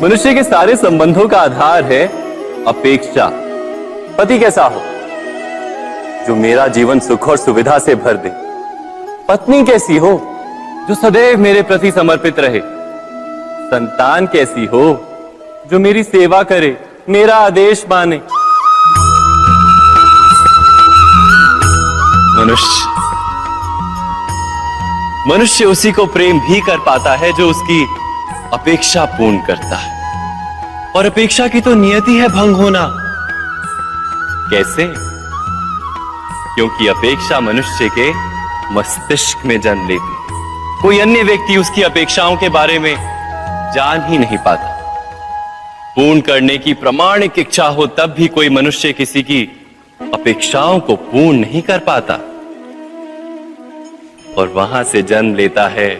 मनुष्य के सारे संबंधों का आधार है अपेक्षा। पति कैसा हो जो मेरा जीवन सुख और सुविधा से भर दे। पत्नी कैसी हो जो सदैव मेरे प्रति समर्पित रहे। संतान कैसी हो जो मेरी सेवा करे, मेरा आदेश माने। मनुष्य उसी को प्रेम भी कर पाता है जो उसकी अपेक्षा पूर्ण करता है, और अपेक्षा की तो नियति है भंग होना। कैसे? क्योंकि अपेक्षा मनुष्य के मस्तिष्क में जन्म लेती है। कोई अन्य व्यक्ति उसकी अपेक्षाओं के बारे में जान ही नहीं पाता। पूर्ण करने की प्रामाणिक इच्छा हो तब भी कोई मनुष्य किसी की अपेक्षाओं को पूर्ण नहीं कर पाता, और वहां से जन्म लेता है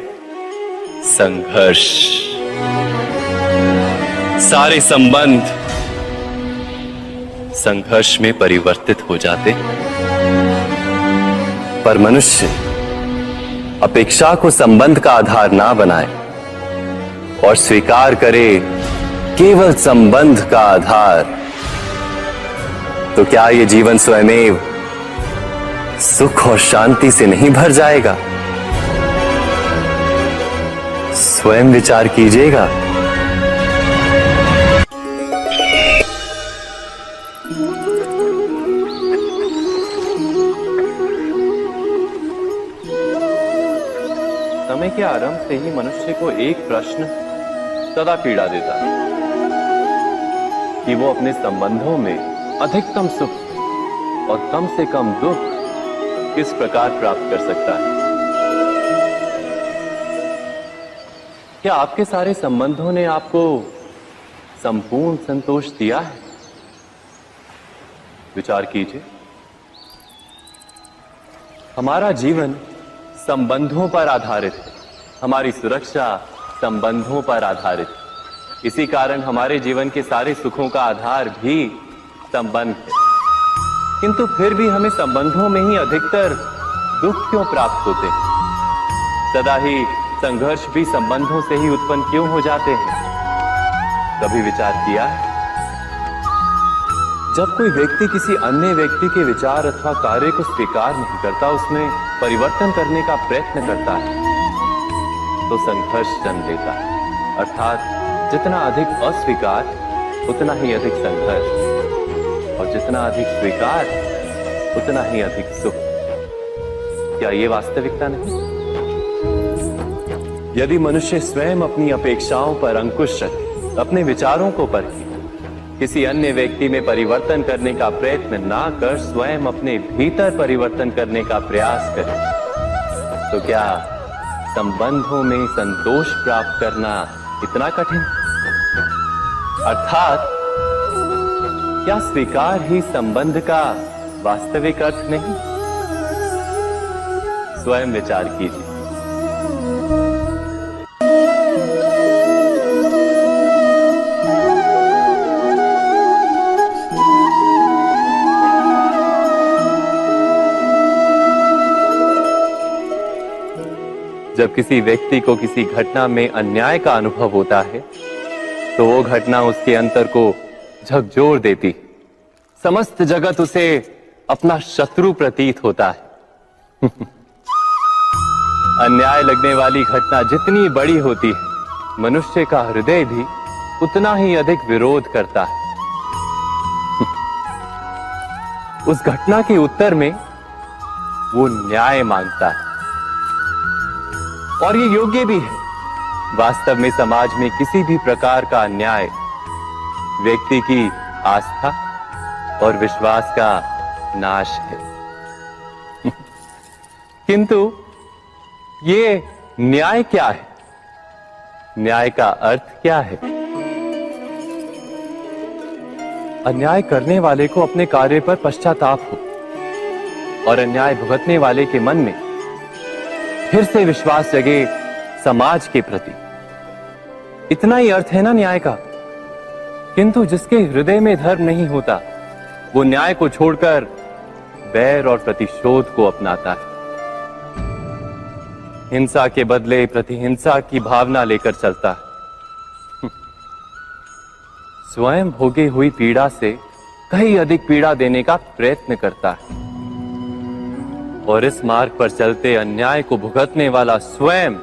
संघर्ष। सारे संबंध संघर्ष में परिवर्तित हो जाते। पर मनुष्य अपेक्षा को संबंध का आधार ना बनाए और स्वीकार करे केवल संबंध का आधार, तो क्या ये जीवन स्वयमेव सुख और शांति से नहीं भर जाएगा? स्वयं विचार कीजिएगा। समय के आरंभ से ही मनुष्य को एक प्रश्न सदा पीड़ा देता है कि वो अपने संबंधों में अधिकतम सुख और कम से कम दुख किस प्रकार प्राप्त कर सकता है। क्या आपके सारे संबंधों ने आपको संपूर्ण संतोष दिया है? विचार कीजिए। हमारा जीवन संबंधों पर आधारित है। हमारी सुरक्षा संबंधों पर आधारित है। इसी कारण हमारे जीवन के सारे सुखों का आधार भी संबंध है। किंतु फिर भी हमें संबंधों में ही अधिकतर दुख क्यों प्राप्त होते हैं? सदा ही संघर्ष भी संबंधों से ही उत्पन्न क्यों हो जाते हैं? कभी विचार किया है? जब कोई व्यक्ति किसी अन्य व्यक्ति के विचार अथवा कार्य को स्वीकार नहीं करता, उसमें परिवर्तन करने का प्रयत्न करता है, तो संघर्ष जन्म लेता है। अर्थात जितना अधिक अस्वीकार उतना ही अधिक संघर्ष, और जितना अधिक स्वीकार उतना ही अधिक सुख। क्या ये वास्तविकता नहीं? यदि मनुष्य स्वयं अपनी अपेक्षाओं पर अंकुश रखे, अपने विचारों को परखे, किसी अन्य व्यक्ति में परिवर्तन करने का प्रयत्न ना कर स्वयं अपने भीतर परिवर्तन करने का प्रयास करे, तो क्या संबंधों में संतोष प्राप्त करना इतना कठिन? अर्थात क्या स्वीकार ही संबंध का वास्तविक अर्थ नहीं? स्वयं विचार कीजिए। जब किसी व्यक्ति को किसी घटना में अन्याय का अनुभव होता है, तो वो घटना उसके अंतर को झकझोर देती। समस्त जगत उसे अपना शत्रु प्रतीत होता है। अन्याय लगने वाली घटना जितनी बड़ी होती है, मनुष्य का हृदय भी उतना ही अधिक विरोध करता है। उस घटना के उत्तर में वो न्याय मांगता है, और ये योग्य भी है। वास्तव में समाज में किसी भी प्रकार का अन्याय व्यक्ति की आस्था और विश्वास का नाश है। किंतु ये न्याय क्या है? न्याय का अर्थ क्या है? अन्याय करने वाले को अपने कार्य पर पश्चाताप हो, और अन्याय भुगतने वाले के मन में फिर से विश्वास जगे समाज के प्रति। इतना ही अर्थ है ना न्याय का। किंतु जिसके हृदय में धर्म नहीं होता, वो न्याय को छोड़कर बैर और प्रतिशोध को अपनाता है। हिंसा के बदले प्रतिहिंसा की भावना लेकर चलता है। स्वयं भोगी हुई पीड़ा से कहीं अधिक पीड़ा देने का प्रयत्न करता है और इस मार्ग पर चलते अन्याय को भुगतने वाला स्वयं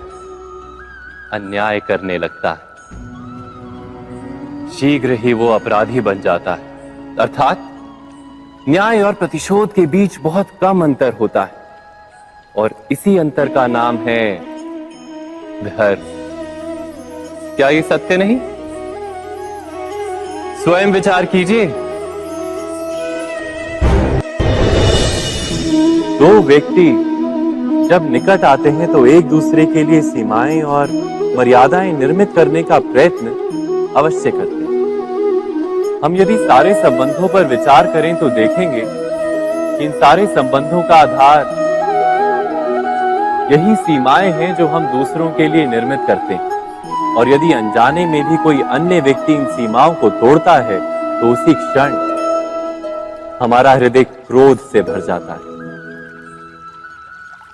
अन्याय करने लगता है। शीघ्र ही वो अपराधी बन जाता है, अर्थात न्याय और प्रतिशोध के बीच बहुत कम अंतर होता है और इसी अंतर का नाम है धर्म। क्या ये सत्य नहीं? स्वयं विचार कीजिए। दो व्यक्ति जब निकट आते हैं तो एक दूसरे के लिए सीमाएं और मर्यादाएं निर्मित करने का प्रयत्न अवश्य करते हैं। हम यदि सारे संबंधों पर विचार करें तो देखेंगे कि इन सारे संबंधों का आधार यही सीमाएं हैं जो हम दूसरों के लिए निर्मित करते हैं और यदि अनजाने में भी कोई अन्य व्यक्ति इन सीमाओं को तोड़ता है तो उसी क्षण हमारा हृदय क्रोध से भर जाता है।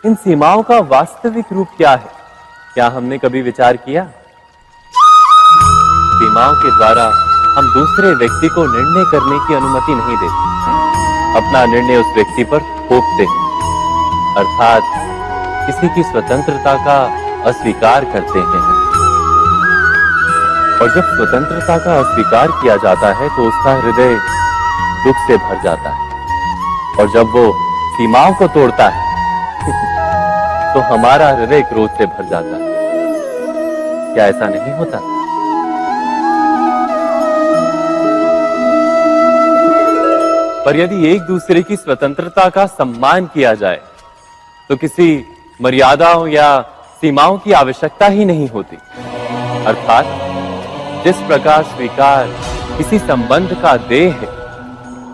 इन सीमाओं का वास्तविक रूप क्या है? क्या हमने कभी विचार किया? सीमाओं के द्वारा हम दूसरे व्यक्ति को निर्णय करने की अनुमति नहीं देते, अपना निर्णय उस व्यक्ति पर थोपते हैं, अर्थात किसी की स्वतंत्रता का अस्वीकार करते हैं। और जब स्वतंत्रता का अस्वीकार किया जाता है तो उसका हृदय दुख से भर जाता है और जब वो सीमाओं को तोड़ता है तो हमारा हृदय क्रोध से भर जाता है। क्या ऐसा नहीं होता? पर यदि एक दूसरे की स्वतंत्रता का सम्मान किया जाए तो किसी मर्यादाओं या सीमाओं की आवश्यकता ही नहीं होती, अर्थात जिस प्रकार स्वीकार किसी संबंध का देह है,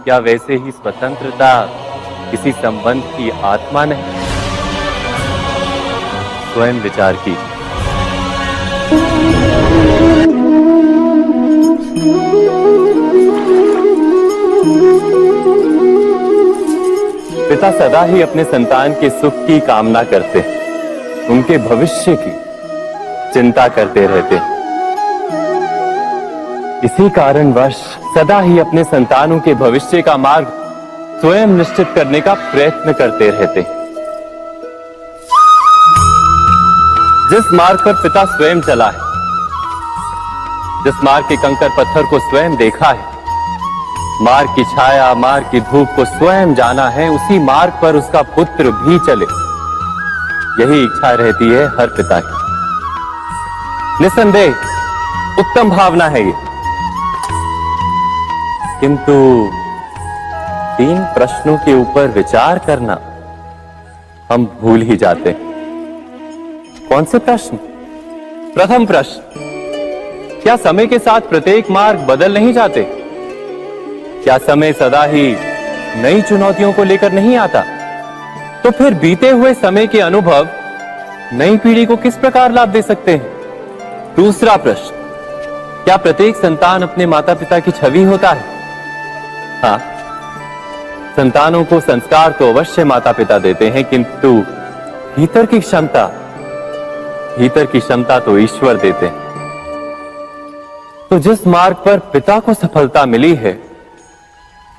क्या वैसे ही स्वतंत्रता किसी संबंध की आत्मा नहीं? स्वयं विचार की। पिता सदा ही अपने संतान के सुख की कामना करते हैं, उनके भविष्य की चिंता करते रहते हैं। इसी कारणवश सदा ही अपने संतानों के भविष्य का मार्ग स्वयं निश्चित करने का प्रयत्न करते रहते हैं। जिस मार्ग पर पिता स्वयं चला है, जिस मार्ग के कंकर पत्थर को स्वयं देखा है, मार्ग की छाया, मार्ग की धूप को स्वयं जाना है, उसी मार्ग पर उसका पुत्र भी चले, यही इच्छा रहती है हर पिता की। निसंदेह उत्तम भावना है ये, किंतु 3 प्रश्नों के ऊपर विचार करना हम भूल ही जाते हैं। कौन से प्रश्न? प्रथम प्रश्न, क्या समय के साथ प्रत्येक मार्ग बदल नहीं जाते? क्या समय सदा ही नई चुनौतियों को लेकर नहीं आता? तो फिर बीते हुए समय के अनुभव नई पीढ़ी को किस प्रकार लाभ दे सकते हैं? दूसरा प्रश्न, क्या प्रत्येक संतान अपने माता पिता की छवि होता है? हाँ, संतानों को संस्कार तो अवश्य माता पिता देते हैं, किंतु भीतर की क्षमता तो ईश्वर देते हैं। तो जिस मार्ग पर पिता को सफलता मिली है,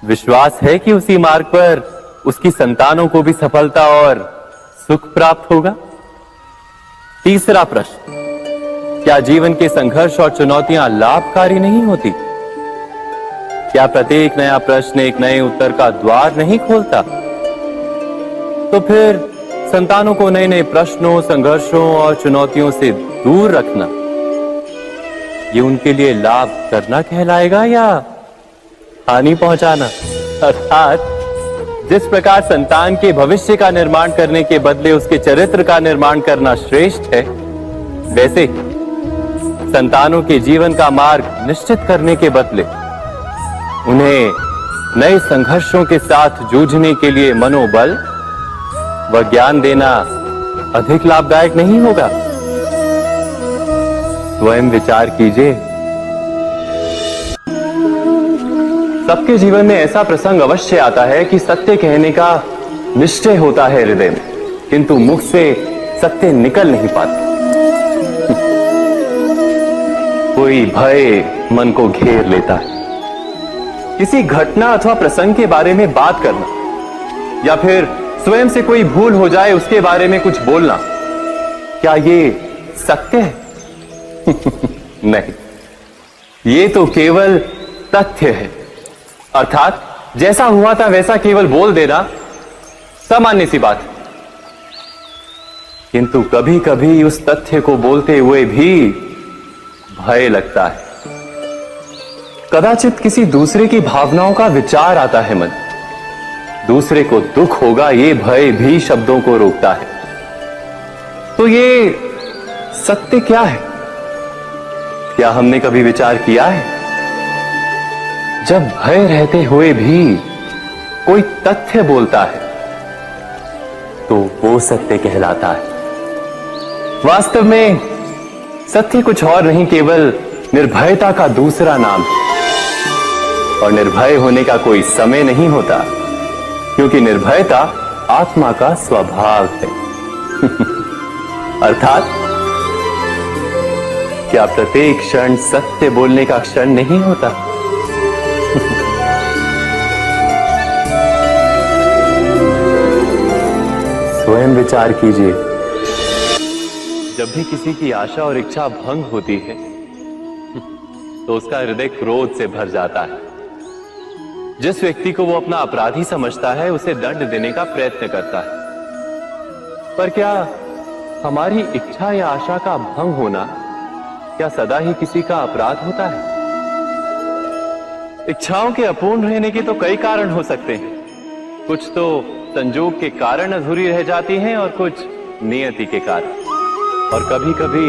विश्वास है कि उसी मार्ग पर उसकी संतानों को भी सफलता और सुख प्राप्त होगा। तीसरा प्रश्न, क्या जीवन के संघर्ष और चुनौतियां लाभकारी नहीं होती? क्या प्रत्येक नया प्रश्न एक नए उत्तर का द्वार नहीं खोलता? तो फिर संतानों को नए नए प्रश्नों, संघर्षों और चुनौतियों से दूर रखना, ये उनके लिए लाभ करना कहलाएगा या हानि पहुंचाना? अर्थात जिस प्रकार संतान के भविष्य का निर्माण करने के बदले उसके चरित्र का निर्माण करना श्रेष्ठ है, वैसे संतानों के जीवन का मार्ग निश्चित करने के बदले उन्हें नए संघर्षों के साथ जूझने के लिए मनोबल व ज्ञान देना अधिक लाभदायक नहीं होगा? स्वयं विचार कीजिए। सबके जीवन में ऐसा प्रसंग अवश्य आता है कि सत्य कहने का निश्चय होता है हृदय में, किंतु मुख से सत्य निकल नहीं पाते। कोई भय मन को घेर लेता है। किसी घटना अथवा प्रसंग के बारे में बात करना या फिर स्वयं से कोई भूल हो जाए उसके बारे में कुछ बोलना, क्या ये सत्य है? नहीं, ये तो केवल तथ्य है। अर्थात जैसा हुआ था वैसा केवल बोल देना सामान्य सी बात है। किंतु कभी कभी उस तथ्य को बोलते हुए भी भय लगता है। कदाचित किसी दूसरे की भावनाओं का विचार आता है मन, दूसरे को दुख होगा ये भय भी शब्दों को रोकता है। तो ये सत्य क्या है? क्या हमने कभी विचार किया है? जब भय रहते हुए भी कोई तथ्य बोलता है तो वो सत्य कहलाता है। वास्तव में सत्य कुछ और नहीं, केवल निर्भयता का दूसरा नाम है। और निर्भय होने का कोई समय नहीं होता, क्योंकि निर्भयता आत्मा का स्वभाव है। अर्थात क्या प्रत्येक क्षण सत्य बोलने का क्षण नहीं होता? स्वयं विचार कीजिए। जब भी किसी की आशा और इच्छा भंग होती है तो उसका हृदय क्रोध से भर जाता है। जिस व्यक्ति को वो अपना अपराधी समझता है उसे दंड देने का प्रयत्न करता है। पर क्या हमारी इच्छा या आशा का भंग होना क्या सदा ही किसी का अपराध होता है? इच्छाओं के अपूर्ण रहने के तो कई कारण हो सकते हैं। कुछ तो संजोग के कारण अधूरी रह जाती हैं और कुछ नियति के कारण। और कभी कभी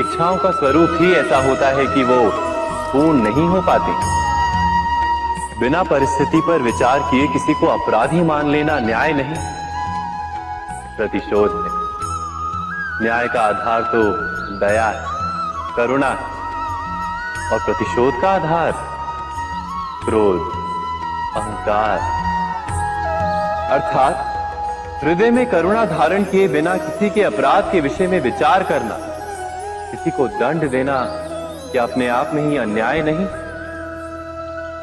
इच्छाओं का स्वरूप ही ऐसा होता है कि वो पूर्ण नहीं हो पाती। बिना परिस्थिति पर विचार किए किसी को अपराधी मान लेना न्याय नहीं, प्रतिशोध है। न्याय का आधार तो दया है, करुणा है, और प्रतिशोध का आधार क्रोध, अहंकार। अर्थात हृदय में करुणा धारण किए बिना किसी के अपराध के विषय में विचार करना, किसी को दंड देना, क्या अपने आप में ही अन्याय नहीं?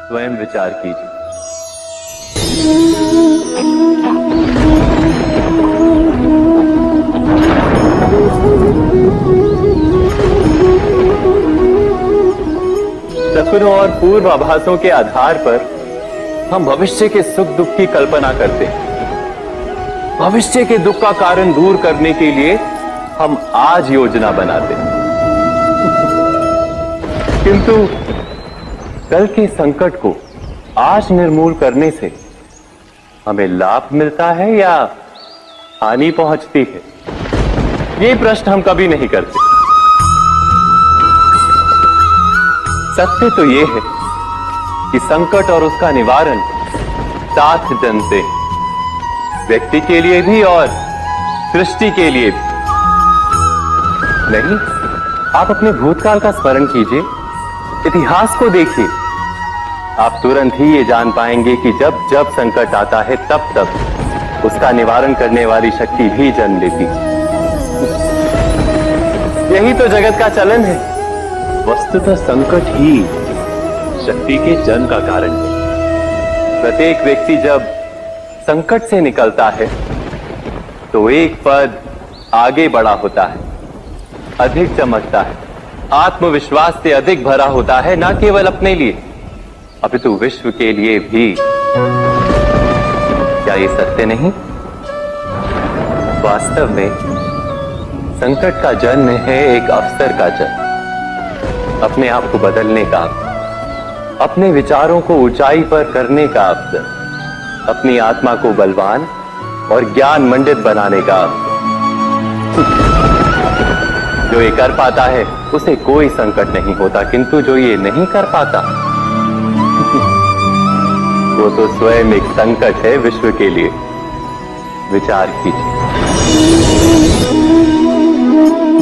स्वयं विचार कीजिए। सपनों और पूर्वाभासों के आधार पर हम भविष्य के सुख दुख की कल्पना करते हैं। भविष्य के दुख का कारण दूर करने के लिए हम आज योजना बनाते हैं। किंतु कल के संकट को आज निर्मूल करने से हमें लाभ मिलता है या हानि पहुंचती है? ये प्रश्न हम कभी नहीं करते। सत्य तो ये है कि संकट और उसका निवारण साथ जनते, व्यक्ति के लिए भी और सृष्टि के लिए भी। नहीं, आप अपने भूतकाल का स्मरण कीजिए, इतिहास को देखिए। आप तुरंत ही ये जान पाएंगे कि जब जब संकट आता है तब तब उसका निवारण करने वाली शक्ति भी जन्म लेती है। यही तो जगत का चलन है। वस्तुतः संकट ही शक्ति के जन्म का कारण है। प्रत्येक व्यक्ति जब संकट से निकलता है तो एक पद आगे बढ़ा होता है, अधिक चमकता है, आत्मविश्वास से अधिक भरा होता है, न केवल अपने लिए अपितु विश्व के लिए भी। क्या ये सत्य नहीं? वास्तव में संकट का जन्म है एक अवसर का जन्म, अपने आप को बदलने का, अपने विचारों को ऊंचाई पर करने का अवसर, अपनी आत्मा को बलवान और ज्ञान मंडित बनाने का अवसर। जो ये कर पाता है उसे कोई संकट नहीं होता, किंतु जो ये नहीं कर पाता वो तो स्वयं एक संकट है विश्व के लिए। विचार कीजिए।